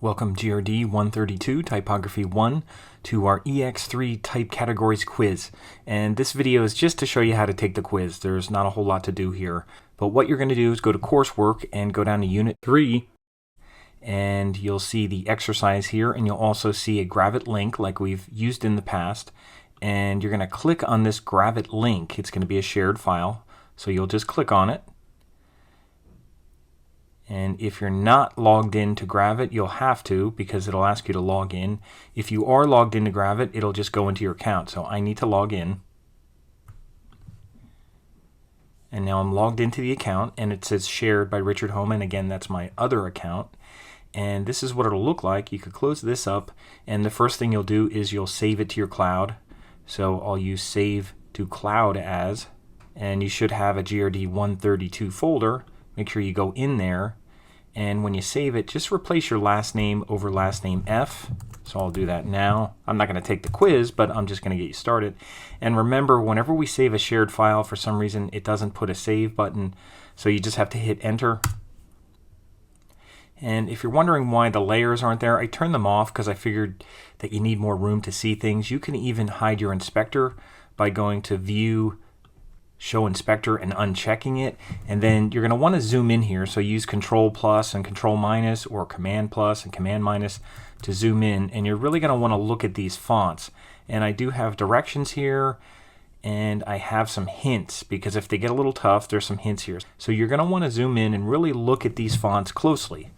Welcome GRD132 Typography 1 to our EX3 Type Categories quiz. And this video is just to show you how to take the quiz. There's not a whole lot to do here. But what you're going to do is go to Coursework and go down to Unit 3. And you'll see the exercise here. And you'll also see a Gravit link like we've used in the past. And you're going to click on this Gravit link. It's going to be a shared file. So you'll just click on it. And if you're not logged into Gravit, you'll have to because it'll ask you to log in. If you are logged into Gravit, it'll just go into your account. So I need to log in. And now I'm logged into the account and it says shared by Richard Homan. Again, that's my other account. And this is what it'll look like. You could close this up and the first thing you'll do is you'll save it to your cloud. So I'll use save to cloud as, and you should have a GRD132 folder. Make sure you go in there, and when you save it, just replace your last name over last name F. So I'll do that now. I'm not going to take the quiz, but I'm just going to get you started. And remember, whenever we save a shared file, for some reason it doesn't put a save button, so you just have to hit enter. And if you're wondering why the layers aren't there, I turned them off because I figured that you need more room to see things. You can even hide your inspector by going to View, Show Inspector and unchecking it, and then you're going to want to zoom in here, so use Control plus and Control minus or Command plus and Command minus to zoom in, and you're really going to want to look at these fonts. And I do have directions here and I have some hints because if they get a little tough, there's some hints here. So you're going to want to zoom in and really look at these fonts closely.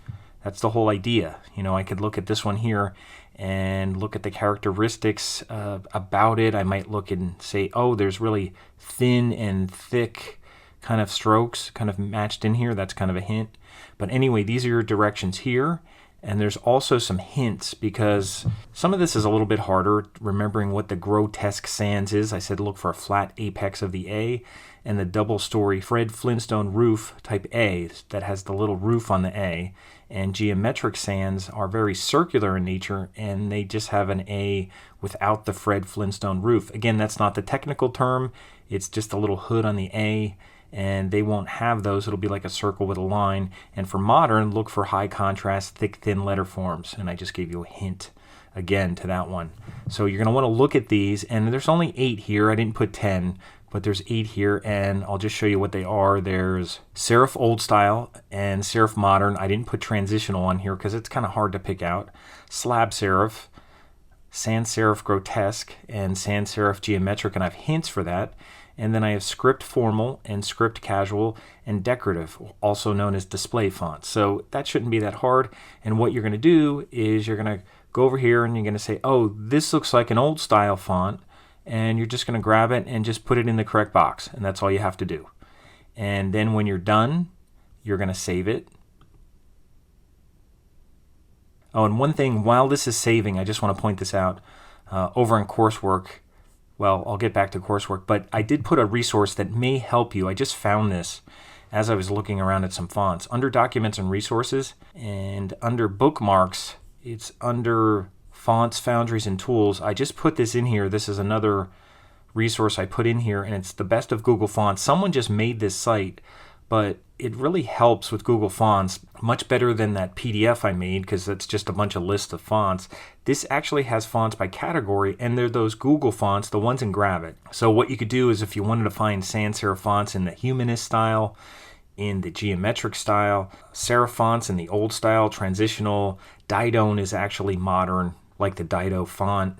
That's the whole idea. You know, I could look at this one here and look at the characteristics about it. I might look and say, oh, there's really thin and thick kind of strokes kind of matched in here. That's kind of a hint. But anyway, these are your directions here. And there's also some hints because some of this is a little bit harder. Remembering what the grotesque sans is, I said look for a flat apex of the A, and the double-story Fred Flintstone roof type A that has the little roof on the A. And geometric sans are very circular in nature, and they just have an A without the Fred Flintstone roof. Again, that's not the technical term. It's just a little hood on the A, and they won't have those. It'll be like a circle with a line. And for modern, look for high contrast, thick, thin letter forms. And I just gave you a hint again to that one. So you're going to want to look at these, and there's only 8 here. I didn't put 10. But there's 8 here, and I'll just show you what they are. There's serif old style and serif modern. I didn't put transitional on here because it's kind of hard to pick out. Slab serif, sans serif grotesque, and sans serif geometric, and I have hints for that. And then I have script formal and script casual and decorative, also known as display fonts. So that shouldn't be that hard. And what you're going to do is you're going to go over here and you're going to say, oh, this looks like an old style font. And you're just going to grab it and just put it in the correct box, and that's all you have to do. And then when you're done, you're going to save it. Oh, and one thing, while this is saving, I just want to point this out. Over in Coursework, well, I'll get back to Coursework, but I did put a resource that may help you. I just found this as I was looking around at some fonts. Under Documents and Resources, and under Bookmarks, it's under Fonts, Foundries, and Tools. I just put this in here. This is another resource I put in here, and it's the best of Google Fonts. Someone just made this site, but it really helps with Google Fonts much better than that PDF I made because that's just a bunch of lists of fonts. This actually has fonts by category, and they're those Google fonts, the ones in Gravit. So what you could do is if you wanted to find sans serif fonts in the humanist style, in the geometric style, serif fonts in the old style, transitional, Didone is actually modern, like the Dido font,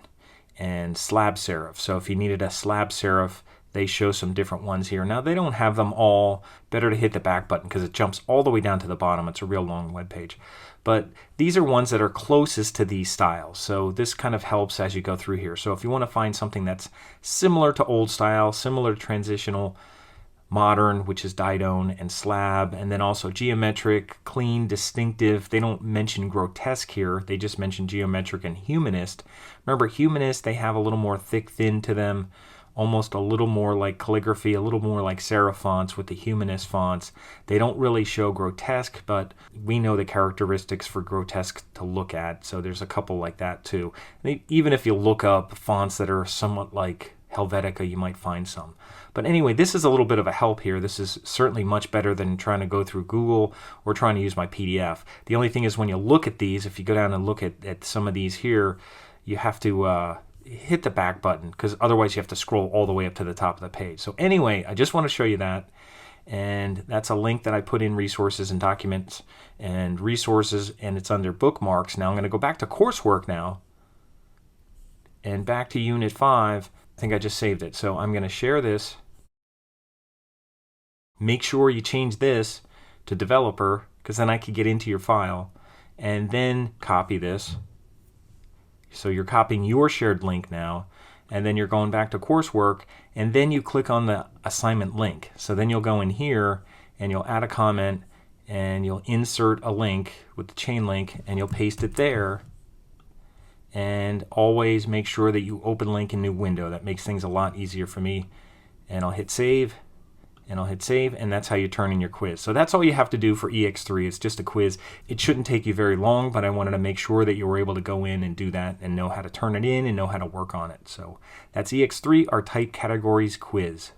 and slab serif. So if you needed a slab serif, they show some different ones here. Now they don't have them all. Better to hit the back button because it jumps all the way down to the bottom. It's a real long web page. But these are ones that are closest to these styles. So this kind of helps as you go through here. So if you want to find something that's similar to old style, similar to transitional, modern, which is Didone, and slab, and then also geometric, clean, distinctive. They don't mention grotesque here. They just mention geometric and humanist. Remember, humanist, they have a little more thick, thin to them, almost a little more like calligraphy, a little more like serif fonts with the humanist fonts. They don't really show grotesque, but we know the characteristics for grotesque to look at, so there's a couple like that too. Even if you look up fonts that are somewhat like Helvetica, you might find some. But anyway, this is a little bit of a help here. This is certainly much better than trying to go through Google or trying to use my PDF. The only thing is when you look at these, if you go down and look at some of these here, you have to hit the back button, because otherwise you have to scroll all the way up to the top of the page. So anyway, I just want to show you that. And that's a link that I put in resources and documents and resources, and it's under bookmarks. Now I'm going to go back to coursework now and back to Unit 5. I think I just saved it. So I'm going to share this. Make sure you change this to developer, because then I can get into your file, and then copy this. So you're copying your shared link now, and then you're going back to coursework, and then you click on the assignment link. So then you'll go in here and you'll add a comment and you'll insert a link with the chain link and you'll paste it there. And always make sure that you open link in new window. That makes things a lot easier for me. And I'll hit save, and I'll hit save, and that's how you turn in your quiz. So that's all you have to do for EX3. It's just a quiz. It shouldn't take you very long, but I wanted to make sure that you were able to go in and do that and know how to turn it in and know how to work on it. So that's EX3, our type categories quiz.